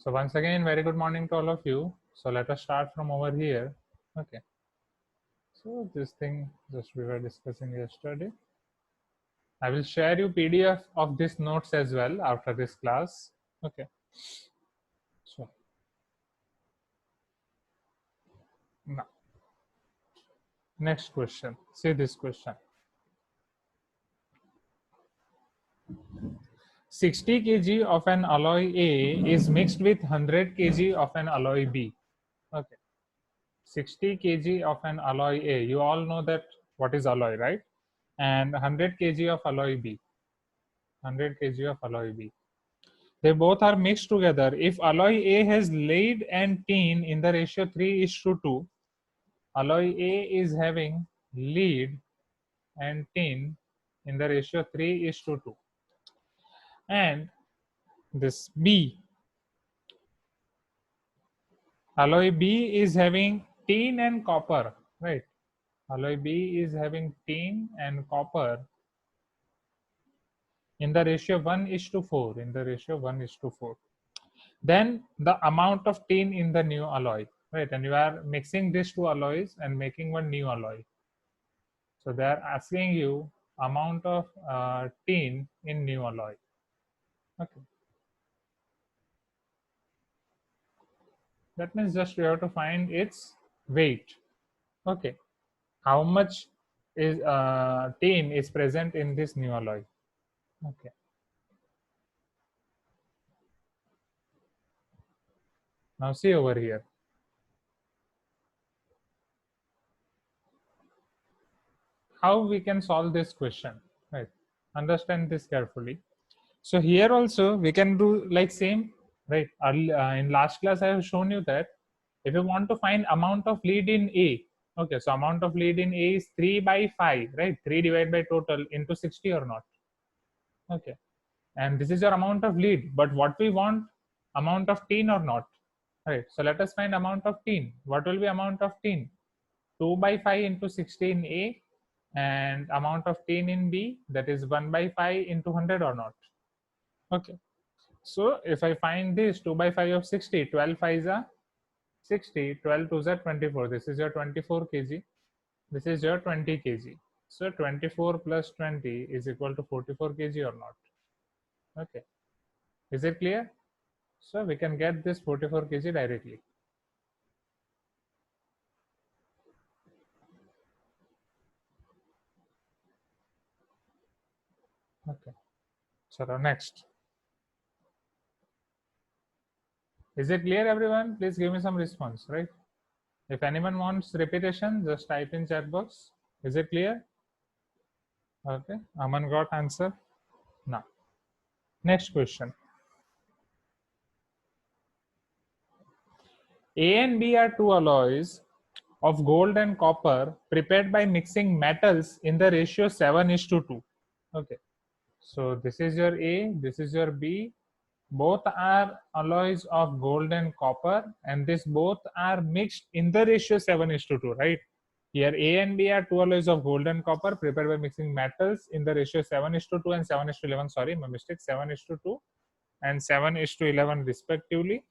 So once again, very good morning to all of you. So let us start from over here. Okay. So this thing just we were discussing yesterday. I will share you PDF of these notes as well after this class. Okay. So now next question. See this question. 60 kg of an alloy A is mixed with 100 kg of an alloy B. Okay. 60 kg of an alloy A. You all know that what is alloy, right? And 100 kg of alloy B. 100 kg of alloy B. They both are mixed together. If alloy A has lead and tin in the ratio 3:2, alloy A is having lead and tin in the ratio 3:2. And this B, alloy B is having tin and copper, right? Alloy B is having tin and copper in the ratio 1:4, in the ratio 1:4. Then the amount of tin in the new alloy, right? And you are mixing these two alloys and making one new alloy. So they are asking you amount of tin in new alloy. Okay. That means just you have to find its weight. Okay. How much is tin is present in this new alloy? Okay. Now see over here. How we can solve this question, right? Understand this carefully. So here also we can do like same, right? In last class I have shown you that if you want to find amount of lead in A, okay, so amount of lead in A is 3/5, right? 3 divided by total into 60 or not? Okay, and this is your amount of lead, but what we want, amount of tin or not, right? So let us find amount of tin. What will be amount of tin? 2/5 into 60 in A, and amount of tin in B, that is 1/5 into 100 or not? Okay. So if I find this 2/5 of 60, 12 5s are 60, 12 2s are 24. This is your 24 kg. This is your 20 kg. So 24 plus 20 is equal to 44 kg or not? Okay. Is it clear? So we can get this 44 kg directly. Okay. So next. Is it clear, everyone? Please give me some response, right? If anyone wants repetition, just type in chat box. Is it clear? Okay. Aman got answer. Now, next question. A and B are two alloys of gold and copper prepared by mixing metals in the ratio 7:2. Okay. So this is your A, this is your B. Both are alloys of gold and copper, and this both are mixed in the ratio 7:2, right? Here A and B are two alloys of gold and copper prepared by mixing metals in the ratio 7:2 and 7:11. Sorry, my mistake. 7:2 and 7:11 respectively.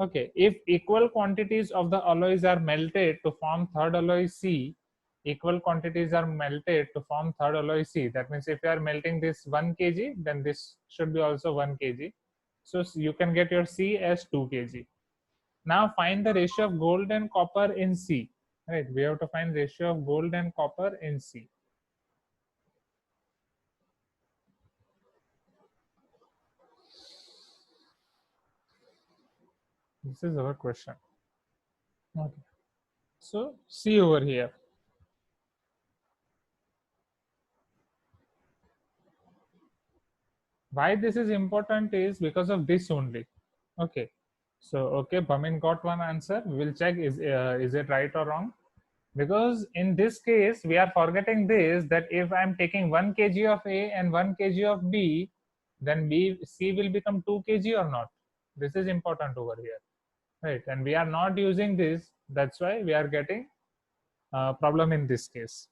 Okay, if equal quantities of the alloys are melted to form third alloy C, equal quantities are melted to form third alloy C. That means if you are melting this 1 kg, then this should be also 1 kg. So you can get your C as 2 kg. Now find the ratio of gold and copper in C. Right, we have to find ratio of gold and copper in C. This is our question. Okay. So see over here. Why this is important is because of this only. Okay. So okay, Bhamin got one answer. We will check is it right or wrong. Because in this case, we are forgetting this, that if I am taking 1 kg of A and 1 kg of B, then C will become 2 kg or not. This is important over here, right? And we are not using this. That's why we are getting problem in this case.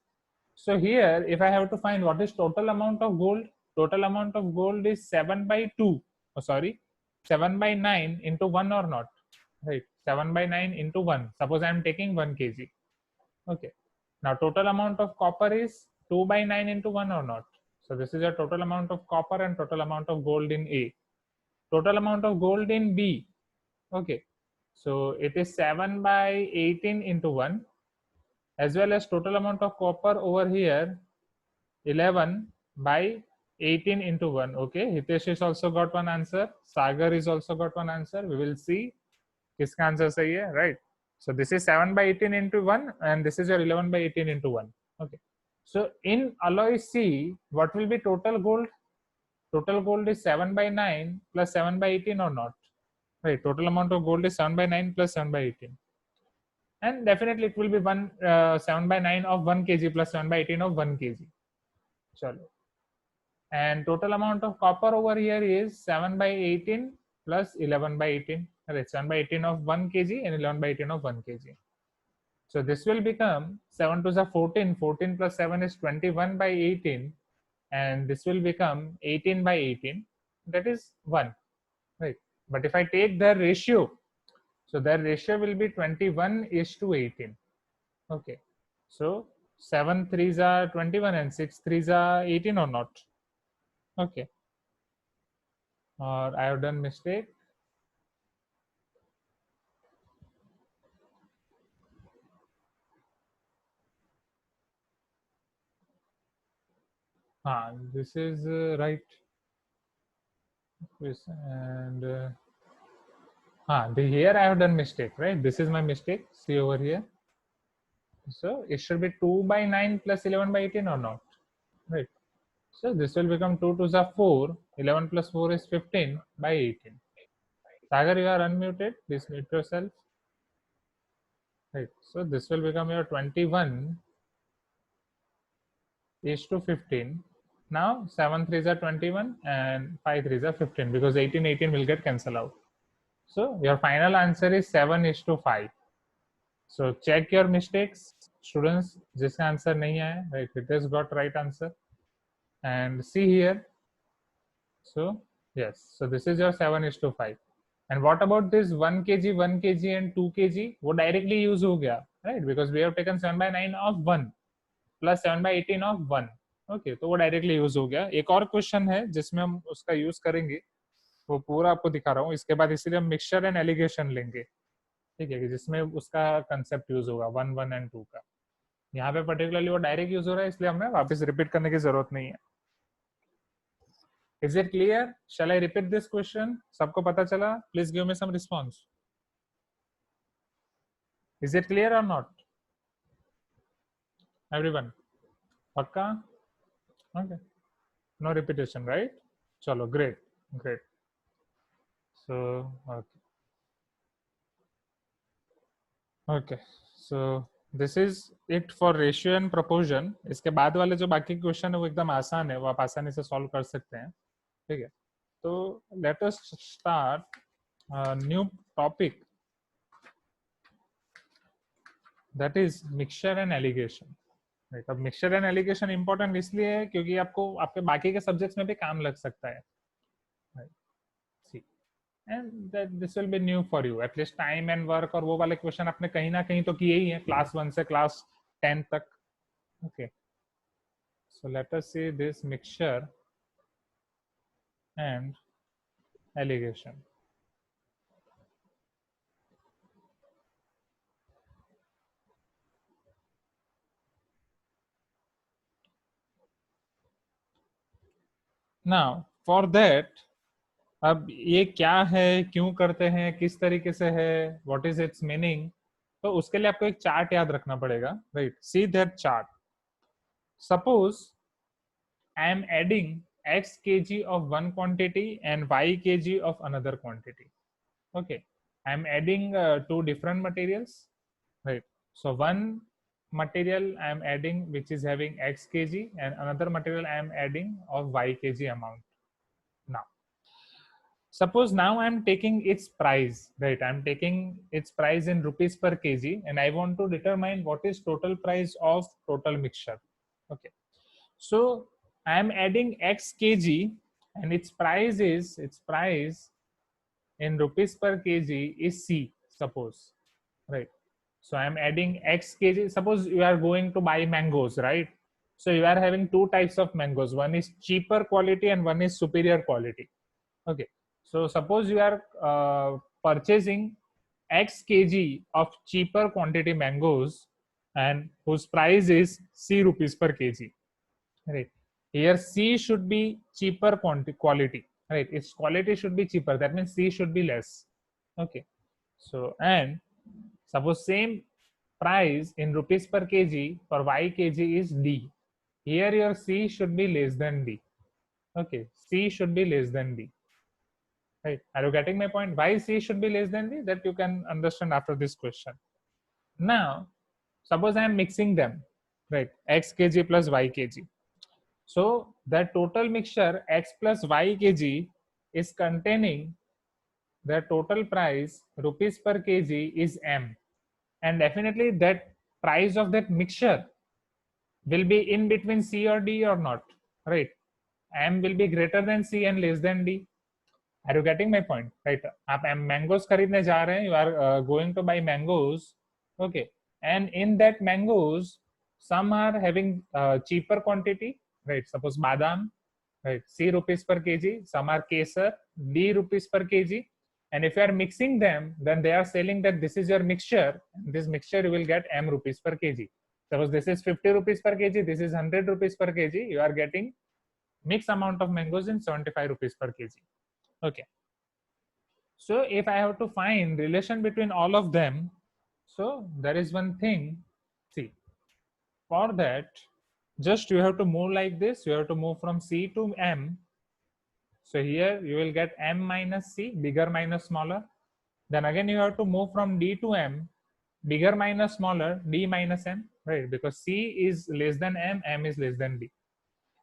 So here, if I have to find what is total amount of gold is 7/2. Oh, sorry, 7 by 9 into 1 or not? Right, 7 by 9 into 1. Suppose I am taking 1 kg. Okay. Now total amount of copper is 2 by 9 into 1 or not? So this is a total amount of copper and total amount of gold in A. Total amount of gold in B. Okay. So it is 7 by 18 into 1, as well as total amount of copper over here 11 by 18 into 1. Okay. Hitesh is also got one answer. Sagar is also got one answer. We will see किसका answer सही है, right? So this is 7 by 18 into 1 and this is your 11 by 18 into 1. Okay. So in alloy C, what will be total gold? Total gold is 7 by 9 plus 7 by 18 or not? Right. Total amount of gold is 7 by 9 plus 7 by 18. And definitely it will be 7 by 9 of 1 kg plus 7 by 18 of 1 kg. Chalo. And total amount of copper over here is 7 by 18 plus 11 by 18. Right, 7 by 18 of 1 kg and 11 by 18 of 1 kg. So this will become 7 to the 14. 14 plus 7 is 21 by 18. And this will become 18 by 18. That is 1. Right. But if I take their ratio, so their ratio will be 21 is to 18. Okay. So 7 threes are 21 and 6 threes are 18 or not? Okay. Or I have done mistake. This is right. And here I have done mistake, right? This is my mistake. See over here. So it should be 2 by 9 plus 11 by 18 or not? Right. So this will become 2 to the 4. 11 plus 4 is 15 by 18. Sagar, you are unmuted. Please mute yourself. Right. So this will become your 21 is to 15. Now 7 threes are 21 and 5 threes are 15 because 18 will get cancelled out. So your final answer is 7 is to 5. So check your mistakes, students. This answer nahi hai, right? It has got right answer. And see here. So yes, so this is your 7 is to 5. And what about this 1 kg, 1 kg and 2 kg? वो directly use हो गया, right? Because we have taken 7 by 9 of 1 plus 7 by 18 of 1. Okay, तो वो directly use हो गया. एक और question है जिसमें हम उसका यूज करेंगे, वो पूरा आपको दिखा रहा हूँ. इसके बाद इसीलिए हम मिक्सचर एंड एलिगेशन लेंगे, ठीक है, कि जिसमें उसका कंसेप्ट यूज होगा 1, 1 एंड 2 का. यहाँ पे पर्टिकुलरली वो डायरेक्ट यूज हो रहा है, इसलिए हमें वापस रिपीट करने की जरूरत नहीं है. Is it clear? Shall I repeat this question? सबको पता चला? Please give me some response. Is it clear or not? Everyone? पक्का? Okay. No repetition, right? Chalo, great, great. So, okay. So this is it for ratio and proportion. इसके बाद वाले जो बाकी question है वो एकदम आसान है, वो आप आसानी से सॉल्व कर सकते हैं, ठीक है. तो let us start a new topic, that is mixture and alligation. अब मिक्सचर एंड एलिगेशन इंपॉर्टेंट इसलिए है क्योंकि आपको आपके बाकी के सब्जेक्ट्स में भी काम लग सकता है. See and that this will be new for you. At least time and work और वो वाले क्वेश्चन आपने कहीं ना कहीं तो किए ही हैं क्लास 1 से क्लास 10 तक. Okay, so let us see this mixture and allegation. Now for that, अब ये क्या है, क्यों करते हैं, किस तरीके से है, व्हाट इज इट्स मीनिंग, तो उसके लिए आपको एक चार्ट याद रखना पड़ेगा, right? See that chart. Suppose I am adding x kg of one quantity and y kg of another quantity. Okay, I am adding two different materials, right? So one material I am adding which is having x kg and another material I am adding of y kg amount. Now suppose now I am taking its price, right? I am taking its price in rupees per kg and I want to determine what is total price of total mixture. Okay, so I am adding x kg and its price in rupees per kg is C, suppose, right? So I'm adding X kg. Suppose you are going to buy mangoes, right? So you are having two types of mangoes. One is cheaper quality and one is superior quality. Okay. So suppose you are purchasing X kg of cheaper quantity mangoes and whose price is C rupees per kg. Right. Here C should be cheaper quality. Right. Its quality should be cheaper. That means C should be less. Okay. So and suppose same price in rupees per kg for Y kg is D. Here your C should be less than D. Okay. C should be less than D. Right. Are you getting my point? Why C should be less than D? That you can understand after this question. Now, suppose I am mixing them, right? X kg plus Y kg. So the total mixture X plus Y kg is containing the total price rupees per kg is M. And definitely that price of that mixture will be in between C or D or not, right? M will be greater than C and less than D. Are you getting my point? Right. आप mangoes खरीदने जा रहे हैं, you are going to buy mangoes, okay, and in that mangoes some are having cheaper quantity, right? Suppose badam, right, C rupees per kg, some are kesar, D rupees per kg, and if you are mixing them, then they are selling that this is your mixture, this mixture you will get M rupees per kg. Suppose this is 50 rupees per kg, this is 100 rupees per kg, you are getting mixed amount of mangoes in 75 rupees per kg. Okay. So if I have to find relation between all of them, so there is one thing. See, for that, just you have to move like this. You have to move from C to M. So here you will get M minus C, bigger minus smaller. Then again you have to move from D to M, bigger minus smaller, D minus M, right? Because C is less than M is less than D.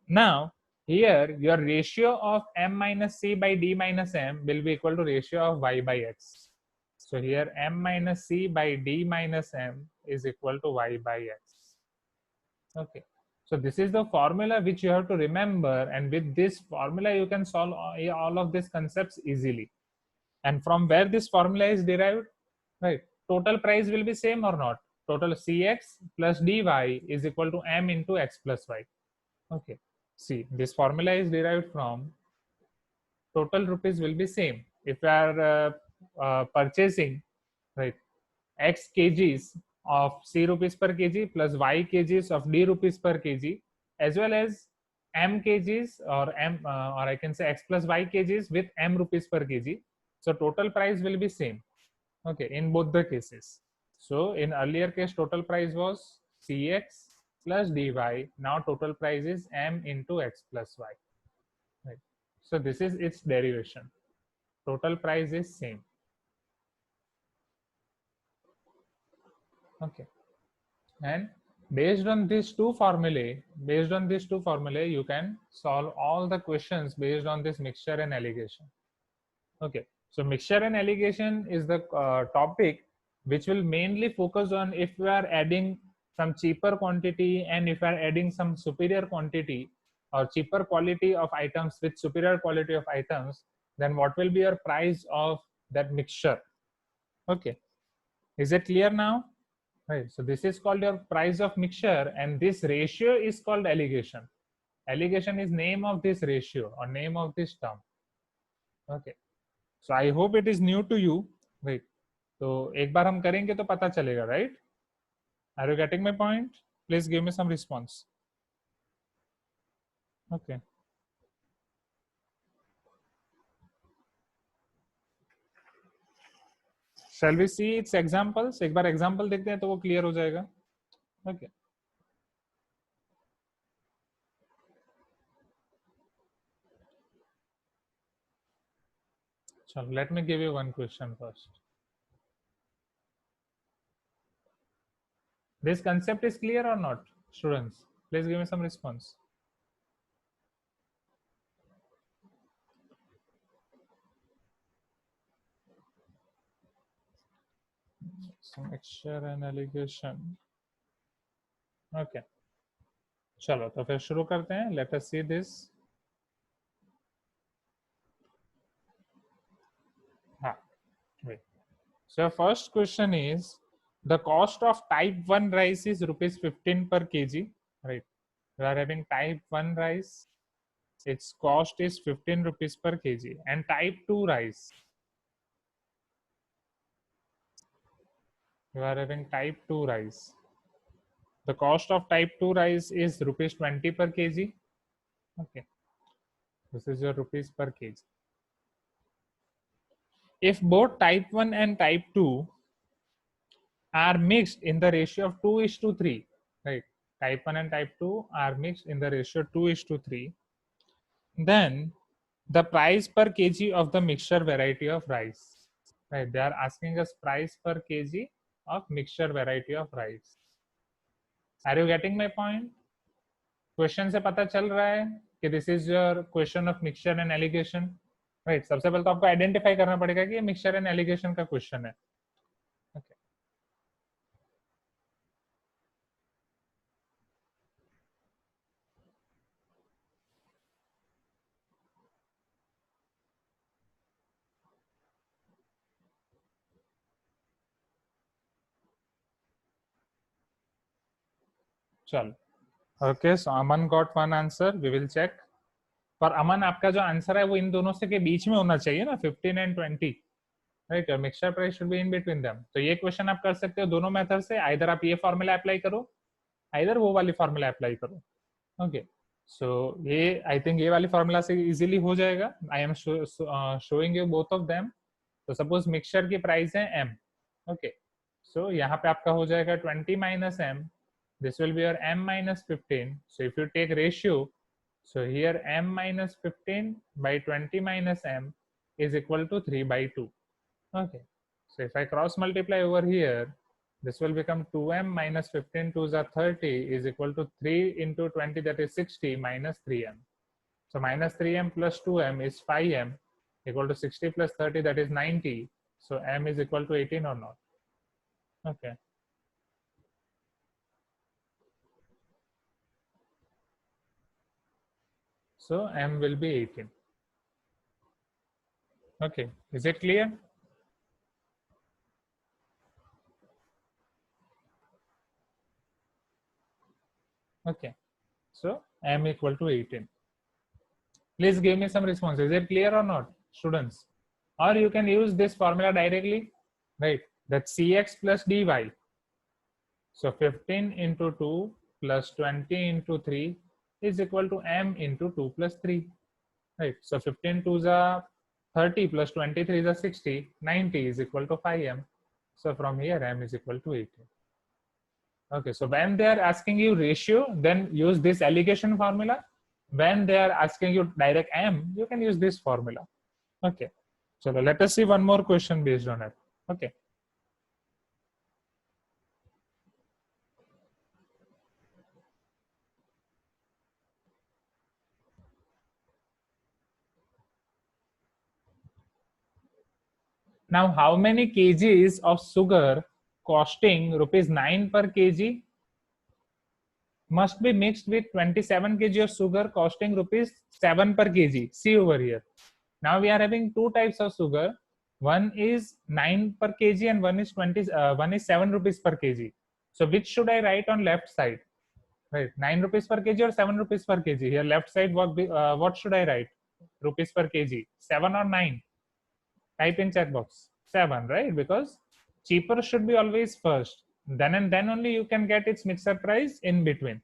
Now, here your ratio of M minus C by D minus M will be equal to ratio of Y by X. So here M minus C by D minus M is equal to Y by X. Okay. So this is the formula which you have to remember, and with this formula you can solve all of these concepts easily. And from where this formula is derived, right? Total price will be same or not? Total Cx plus dy is equal to M into X plus Y. Okay. See, this formula is derived from total rupees will be same. If you are purchasing, right, X kgs of C rupees per kg plus Y kgs of D rupees per kg, as well as M kgs or or I can say X plus Y kgs with M rupees per kg. So total price will be same. Okay, in both the cases. So in earlier case, total price was Cx plus dy. Now total price is M into X plus Y. Right. So this is its derivation. Total price is same. Okay. And based on these two formulae, you can solve all the questions based on this mixture and alligation. Okay. So mixture and alligation is the topic which will mainly focus on if we are adding some cheaper quantity and if we are adding some superior quantity or cheaper quality of items with superior quality of items, then what will be your price of that mixture? Okay. Is it clear now? Right. So this is called your price of mixture, and this ratio is called alligation. Alligation is name of this ratio or name of this term. Okay. So I hope it is new to you. Right. तो एक बार हम करेंगे तो पता चलेगा, right? Are you getting my point? Please give me some response. Okay. Shall we see its examples? एक बार example देखते हैं तो वो clear हो जाएगा. Okay. So let me give you one question first. This concept is clear or not, students? Please give me some response. So mixture and alligation. Okay. चलो तो फिर शुरू करते हैं. Let us see this. हाँ, Wait. So first question is, the cost of type 1 rice is rupees 15 per kg, right? We are having type 1 rice, its cost is 15 rupees per kg, and type 2 rice, we are having type 2 rice. The cost of type 2 rice is rupees 20 per kg. Okay, this is your rupees per kg. If both type 1 and type 2 are mixed in the ratio of 2 is to 3, right? Type 1 and type 2 are mixed in the ratio 2 is to 3, then the price per kg of the mixture variety of rice, right? They are asking us price per kg of mixture variety of rice. Are you getting my point? Question से पता चल रहा है कि this is your question of mixture and alligation, right? सबसे पहले तो आपको आइडेंटिफाई करना पड़ेगा कि ये मिक्सचर एंड एलिगेशन का क्वेश्चन है. Okay. चलो. Okay, so Aman got one answer, we will check. पर अमन, आपका जो आंसर है वो इन दोनों से के बीच में होना चाहिए ना, 15 एंड 20, राइट? और mixture price should be in between them. तो ये क्वेश्चन आप कर सकते हो दोनों मेथड से. आइदर आप ये फॉर्मूला अप्लाई करो, आइदर वो वाली फॉर्मूला अप्लाई करो. ओके, सो ये आई थिंक ये वाली फॉर्मूला से इजीली हो जाएगा. I am showing you both of them. तो सपोज मिक्सचर की प्राइस है m. ओके, सो यहाँ पे आपका हो जाएगा 20 minus m. This will be your m minus 15. So if you take ratio, so here m minus 15 by 20 minus m is equal to 3 by 2. Okay, so if I cross multiply over here, this will become 2m minus 15 to the 30 is equal to 3 into 20, that is 60, minus 3m. So minus 3m plus 2m is 5m, equal to 60 plus 30, that is 90. So m is equal to 18 or not? Okay. So m will be 18. Okay, is it clear? Okay, so m equal to 18. Please give me some response. Is it clear or not, students? Or you can use this formula directly, right? That's cx plus dy. So 15 into 2 plus 20 into 3 is equal to m into 2 plus 3, right? So 15 to the 30 plus 23 is a 60, 90 is equal to 5m. So from here m is equal to 18. Okay, so when they are asking you ratio, then use this alligation formula. When they are asking you direct m, you can use this formula. Okay, so let us see one more question based on it. Okay. Now, how many kgs of sugar costing rupees 9 per kg must be mixed with 27 kg of sugar costing rupees 7 per kg? See over here. Now we are having two types of sugar. One is 9 per kg and one is 7 rupees per kg. So which should I write on left side? Right, 9 rupees per kg or 7 rupees per kg? Here left side, what should I write? Rupees per kg, 7 or 9? Type in chat box. 7, right? Because cheaper should be always first. Then and then only you can get its mixer price in between.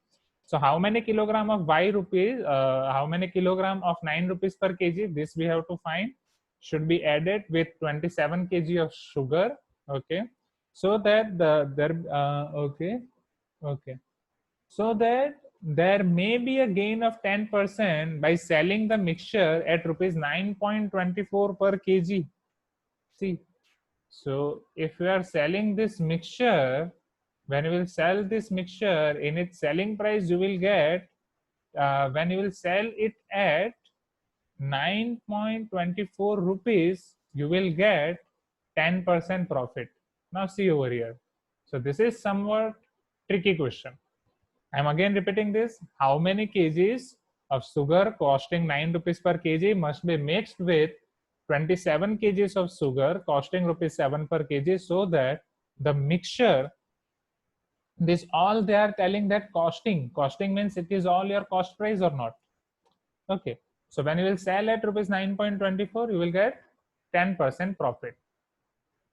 So how many kilogram of y rupees, how many kilogram of 9 rupees per kg? This we have to find. Should be added with 27 kg of sugar. Okay. So that okay. So that there may be a gain of 10% by selling the mixture at rupees 9.24 per kg. See, so if you are selling this mixture, when you will sell this mixture, in its selling price, you will get, when you will sell it at 9.24 rupees, you will get 10% profit. Now see over here. So this is somewhat tricky question. I'm again repeating this. How many kgs of sugar costing 9 rupees per kg must be mixed with 27 kgs of sugar costing rupees 7 per kg, so that the mixture, this all they are telling that costing means it is all your cost price or not. Okay, so when you will sell at rupees 9.24, you will get 10% profit.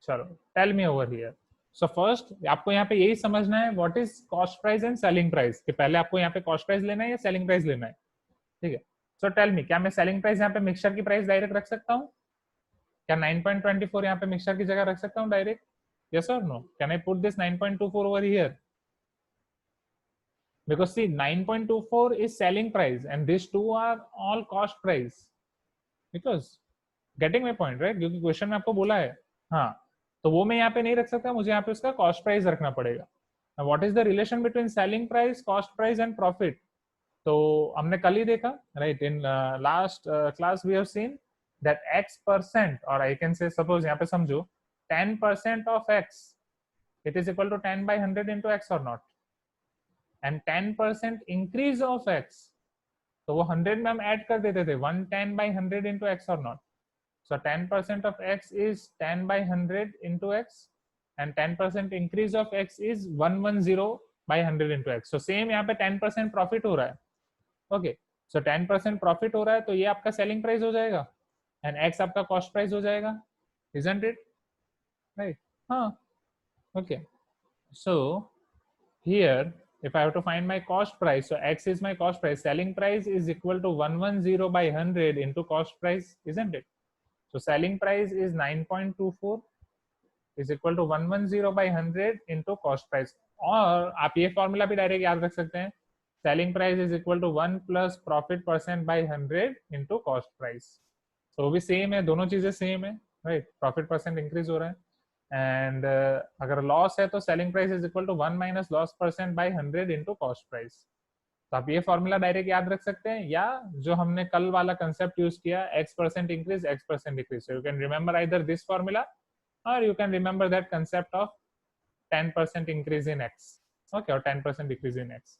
चलो, tell me over here. So first आपको यहाँ पे यही समझना है what is cost price and selling price, कि पहले आपको यहाँ पे कॉस्ट प्राइस लेना है या सेलिंग प्राइस लेना है. ठीक है. सो टेल मी, क्या मैं सेलिंग प्राइस यहाँ पे मिक्सचर की प्राइस डायरेक्ट रख सकता हूँ? क्या 9.24 यहाँ पे मिक्सचर की जगह रख सकता हूँ डायरेक्ट? यस और no? Can I put this 9.24 over here? Because see, 9.24 is selling price and these two are all cost price. Because getting my point, right? क्योंकि क्वेश्चन में आपको बोला है. हाँ, तो वो मैं यहाँ पे नहीं रख सकता, मुझे यहाँ पे उसका कॉस्ट प्राइस रखना पड़ेगा. What is the relation between selling price, cost price and profit? तो हमने कल ही देखा, right? In last class we have seen that x%, और आई कैन से सपोज यहाँ पे समझो 10% of x, it is equal to 10 by 100 into x or not? And 10% increase of x, तो वो 100 में हम ऐड कर देते थे, 110 by 100 into x or not? So 10% of x is 10 by 100 into x, and 10% increase of x is 110 by 100 into x. So same यहाँ पे 10% profit हो रहा है. Okay, so 10% profit हो रहा है, तो ये आपका selling price हो जाएगा and x आपका cost price हो जाएगा, isn't it? Right? हाँ. Okay. So here, if I have to find my cost price, so x is my cost price, selling price is equal to 110 by 100 into cost price, isn't it? So selling price is 9.24 is equal to 110 by 100 into cost price. और आप ये formula भी direct याद रख सकते हैं, selling price is equal to 1 plus profit percent by 100 into cost price. So वो भी सेम है, दोनों चीजें सेम है, राइट? प्रॉफिट परसेंट इंक्रीज हो रहा है, एंड अगर लॉस है तो selling price is equal to 1 minus loss percent by 100 into cost price. तो आप ये फॉर्मूला डायरेक्ट याद रख सकते हैं, या जो हमने कल वाला कंसेप्ट यूज किया, x% increase x% decrease. So you can remember either this formula और you can remember that concept of 10% increase in x, okay, or 10% decrease in x.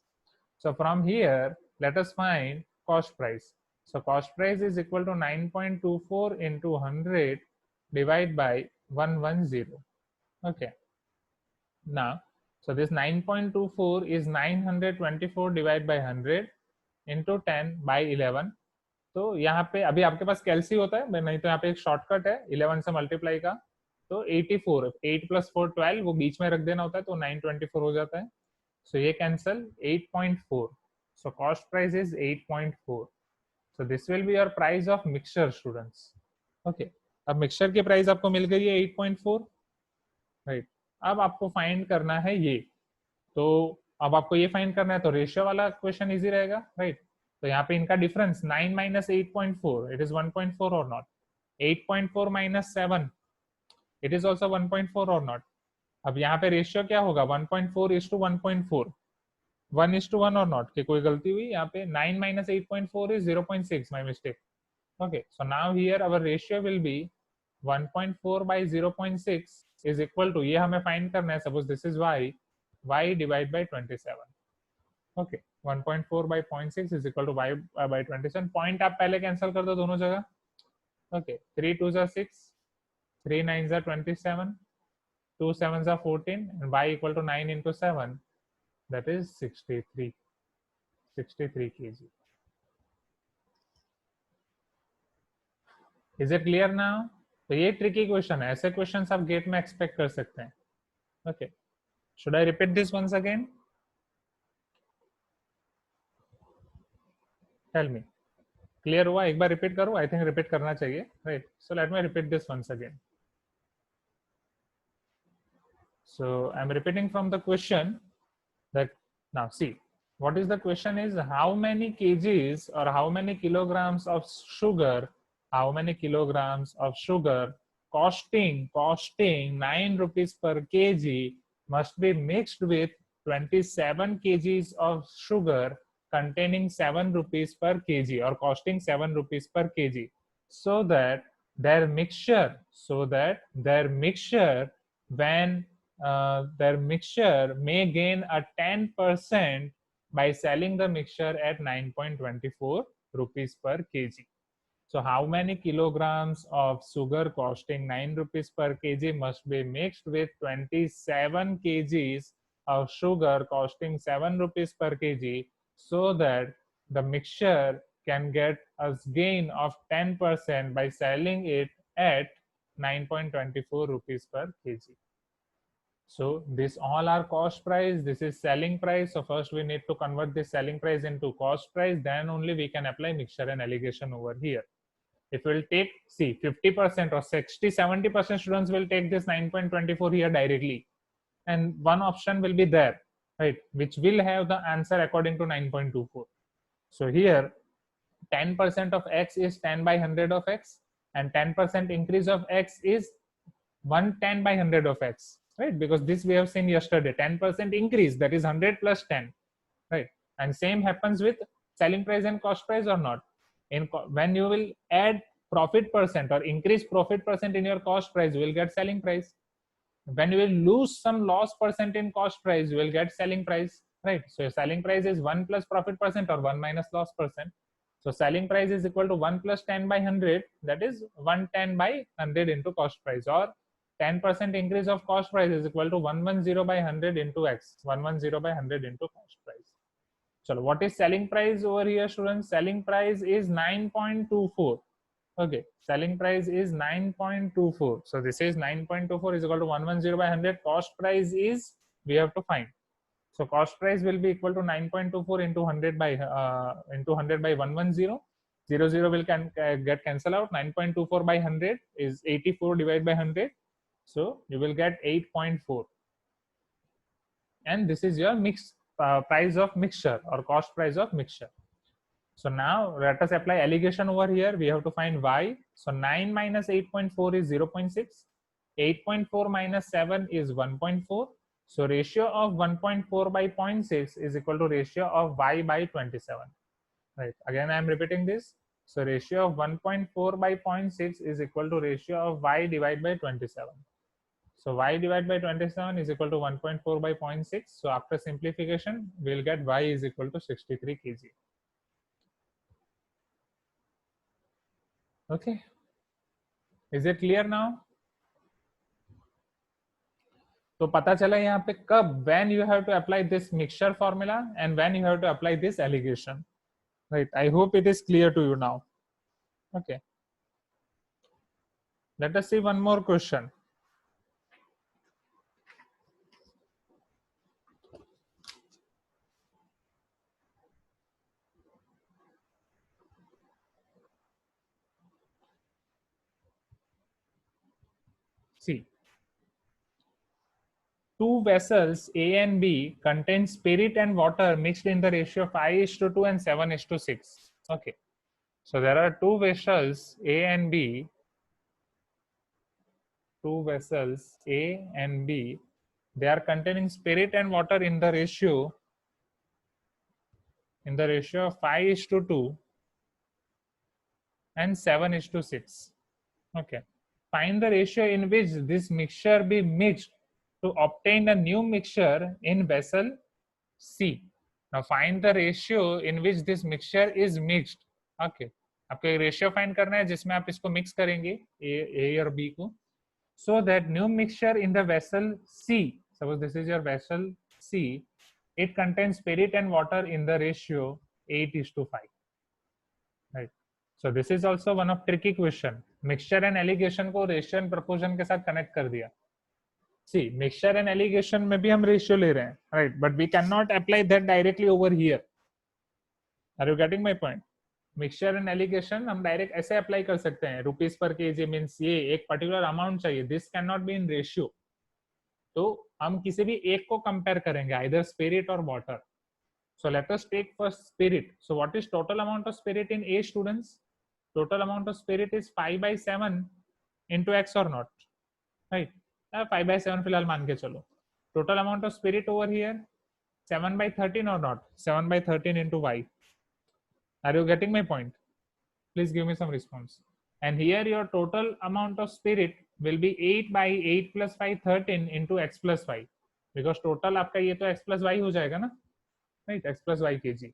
So from here, let us find cost price. So cost price is equal to 9.24 into 100 divided by 110. Okay. Now, so this 9.24 is 924 divided by 100 into 10 by 11. तो यहाँ पे अभी आपके पास कैलसी होता है, नहीं तो यहाँ पे एक शॉर्टकट है 11 से मल्टीप्लाई का, तो 84, 8 plus 4 12, वो बीच में रख देना होता है, तो 924 हो जाता है. सो ये cancel, 8.4. So cost price is 8.4. So this will be your price of mixture students. Okay, अब मिक्सचर की प्राइस आपको मिल गई है 8.4, राइट? अब आपको फाइंड करना है ये, तो अब आपको ये फाइंड करना है, तो रेशियो वाला क्वेश्चन इजी रहेगा, राइट? तो यहाँ पे इनका डिफरेंस 9 minus 8.4, इट इज 1.4 और not? 8.4 minus 7, it is also 1.4 और नॉट? अब यहाँ पे रेशियो क्या होगा? 1.4 is to 1.4, 1 is to 1 और नॉट? कि कोई गलती हुई यहाँ पे? 9 minus 8.4 is 0.6, my mistake. Okay, so now here our ratio will be 1.4 by 0.6 is equal to, ये हमें फाइंड करना है, suppose this is y divided by 27. Okay, 1.4 by 0.6 is equal to y by 27. Point आप पहले cancel कर दो दोनों जगह. Okay, 3 2s are 6, 3 9s are 27, 2 7s are 14, and y equal to 9 into 7, that is 63 kg. Is it clear now? तो ये tricky question है, ऐसे क्वेश्चंस आप गेट में एक्सपेक्ट कर सकते हैं. Okay, should I repeat this once again? Tell me, clear हुआ? एक बार रिपीट करो, आई थिंक रिपीट करना चाहिए, right? So let me repeat this once again. So I'm repeating from the question that, now see, what is the question is, how many kgs or how many kilograms of sugar, how many kilograms of sugar costing 9 rupees per kg must be mixed with 27 kgs of sugar containing 7 rupees per kg or costing 7 rupees per kg, so that their mixture when their mixture may gain a 10% by selling the mixture at 9.24 rupees per kg. So how many kilograms of sugar costing 9 rupees per kg must be mixed with 27 kgs of sugar costing 7 rupees per kg so that the mixture can get a gain of 10% by selling it at 9.24 rupees per kg. So this all are cost price, this is selling price. So first we need to convert this selling price into cost price, then only we can apply mixture and alligation over here. If we'll take, see, 50% or 60-70% students will take this 9.24 here directly, and one option will be there, right, which will have the answer according to 9.24. So here 10% of x is 10 by 100 of x, and 10% increase of x is 110 by 100 of x, right? Because this we have seen yesterday, 10% increase, that is 100 plus 10, right? And same happens with selling price and cost price or not. When you will add profit percent or increase profit percent in your cost price, you will get selling price. When you will lose some loss percent in cost price, you will get selling price, right? So your selling price is 1 plus profit percent or 1 minus loss percent. So selling price is equal to 1 plus 10 by 100, that is 110 by 100 into cost price, or 10% increase of cost price is equal to 110 by 100 into x, 110 by 100 into cost price. So what is selling price over here, students? Selling price is 9.24. Okay, selling price is 9.24. So this is 9.24 is equal to 110 by 100. Cost price is, we have to find. So cost price will be equal to 9.24 into 100 by 110. 0 will get cancel out. 9.24 by 100 is 84 divided by 100. So you will get 8.4. And this is your price of mixture or cost price of mixture. So now let us apply alligation over here. We have to find y. So 9 minus 8.4 is 0.6. 8.4 minus 7 is 1.4. So ratio of 1.4 by 0.6 is equal to ratio of y by 27. Right. Again, I am repeating this. So ratio of 1.4 by 0.6 is equal to ratio of y divided by 27. So y divided by 27 is equal to 1.4 by 0.6. So after simplification, we'll get y is equal to 63 kg. Okay. Is it clear now? तो पता चला यहाँ पे कब, when you have to apply this mixture formula and when you have to apply this alligation, right? I hope it is clear to you now. Okay. Let us see one more question. See, two vessels A and B contain spirit and water mixed in the ratio of 5:2 and 7:6. Okay. So there are two vessels A and B. Two vessels A and B. They are containing spirit and water in the ratio of 5:2 and 7:6. Okay. Find the ratio in which this mixture be mixed to obtain a new mixture in vessel C. Now find the ratio in which this mixture is mixed. Okay. आपको एक ratio find करना है जिसमें आप इसको mix करेंगे ए और B को, so that new mixture in the vessel C, suppose this is your vessel C, it contains spirit and water in the ratio 8:5. Right. So this is also one of tricky question. Mixture and alligation को ratio and proportion के साथ connect कर दिया. See, mixture and alligation में भी हम ratio ले रहे हैं, right? But we cannot apply that directly over here. Are you getting my point? Mixture and alligation हम डायरेक्ट ऐसे अप्लाई कर सकते हैं. रुपीस पर केजी मीन्स ये एक पर्टिकुलर अमाउंट चाहिए. This can not be in ratio. तो हम किसी भी एक को कंपेयर करेंगे, आइदर स्पिरिट और water. So let us take first spirit. So what is total amount of spirit in A, students? Total amount of spirit is 5 by 7 into x or not? Right? 5 by 7 फिलहाल मान के चलो. Total amount of spirit over here 7 by 13 or not? 7 by 13 into y. Are you getting my point? Please give me some response. And here your total amount of spirit will be 8 by 8 plus 5 13 into x plus y. Because total आपका ये तो x plus y हो जाएगा ना? Right, x plus y kg.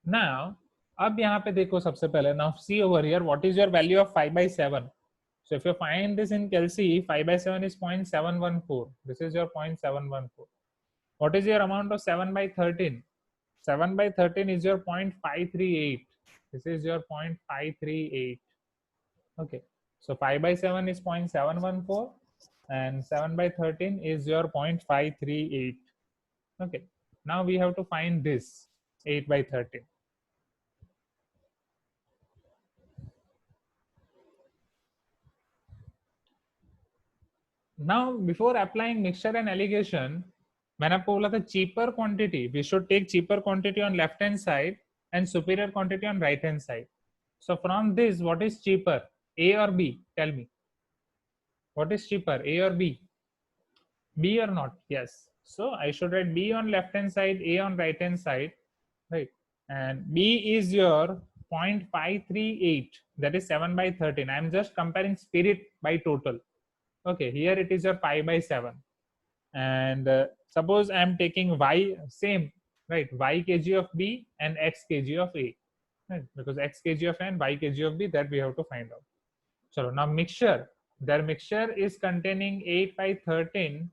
Now अब यहाँ पे देखो सबसे पहले, now see over here what is your value of 5/7. So if you find this in Kelsey, 5/7 is 0.714. This is your 0.714. What is your amount of 7/13? 7/13 is your 0.538. This is your 0.538. Okay. So 5/7 is 0.714 and 7/13 is your 0.538. Okay. Now we have to find this 8/13. Now before applying mixture and alligation, मैंने आपको बोला था cheaper quantity, we should take cheaper quantity on left hand side and superior quantity on right hand side. So from this, what is cheaper, A or B? Tell me. What is cheaper, A or B? B or not? Yes. So I should write B on left hand side, A on right hand side, right? And B is your 0.538, that is 7/13. I am just comparing spirit by total. Okay, here it is your 5/7. And suppose I am taking Y, same, right? Y kg of B and X kg of A, right? Because X kg of A and Y kg of B, that we have to find out. So now mixture, their mixture is containing 8/13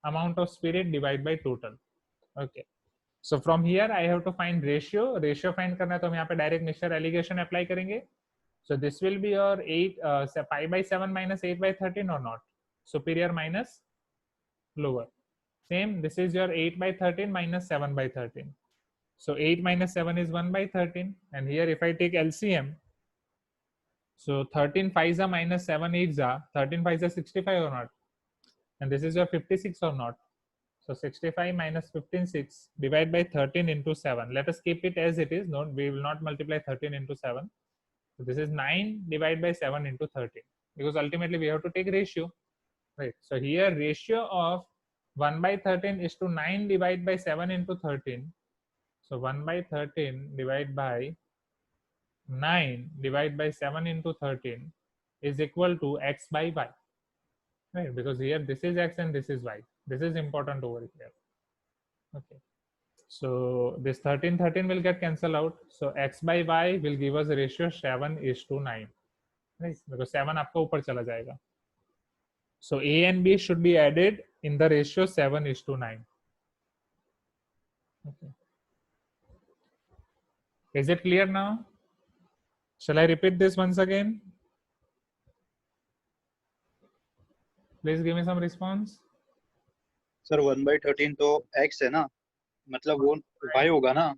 amount of spirit divided by total. Okay. So from here I have to find ratio. Ratio find करना है तो हम यहाँ पे direct mixture alligation apply करेंगे. So this will be your 5/7 minus 8/13 or not? Superior minus lower. Same, this is your 8/13 minus 7/13. So 8 minus 7 is 1/13. And here if I take LCM, so 13 5s are minus 7 8s are, 13 5s are 65 or not? And this is your 56 or not? So 65 minus 15 6 divided by 13 into 7. Let us keep it as it is. No, we will not multiply 13 into 7. So this is 9 divided by 7 into 13, because ultimately we have to take ratio, right? So here ratio of 1/13 is to 9 divided by 7 into 13. So 1/13 divided by 9 divided by 7 into 13 is equal to X by Y, right? Because here this is X and this is Y. This is important over here. Okay. So this 13 will get cancelled out. So X by Y will give us a ratio 7:9, right? Because 7 आपका ऊपर चला जाएगा. So A and B should be added in the ratio 7:9. Okay. Is it clear now? Shall I repeat this once again? Please give me some response. Sir, 1/13 तो X है ना, मतलब वो Y होगा ना,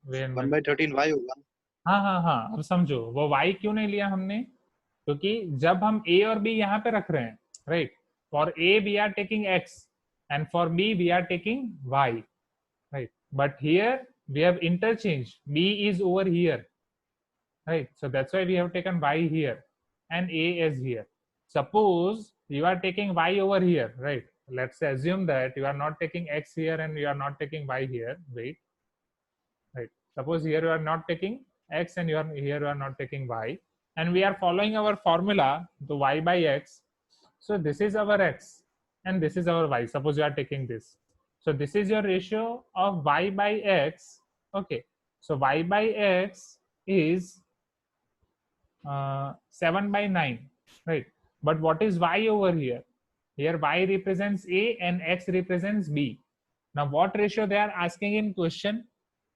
1/13 Y होगा. हाँ हाँ हाँ, अब समझो वो Y क्यों नहीं लिया हमने, क्योंकि जब हम A और B यहाँ पे रख रहे हैं, right, for A we are taking X and for B we are taking Y, right? But here we have interchanged, B is over here, right? So that's why we have taken Y here and A is here. Suppose you are taking Y over here, right? Let's assume that you are not taking X here and you are not taking Y here. Wait, right? Suppose here you are not taking X and here you are not taking Y, and we are following our formula, the Y by X. So this is our X and this is our Y. Suppose you are taking this. So this is your ratio of Y by X. Okay. So Y by X is 7/9, right? But what is Y over here? Here Y represents A and X represents B. Now what ratio they are asking in question?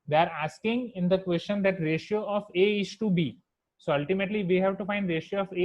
They are asking in the question that ratio of A is to B. So ultimately we have to find ratio of A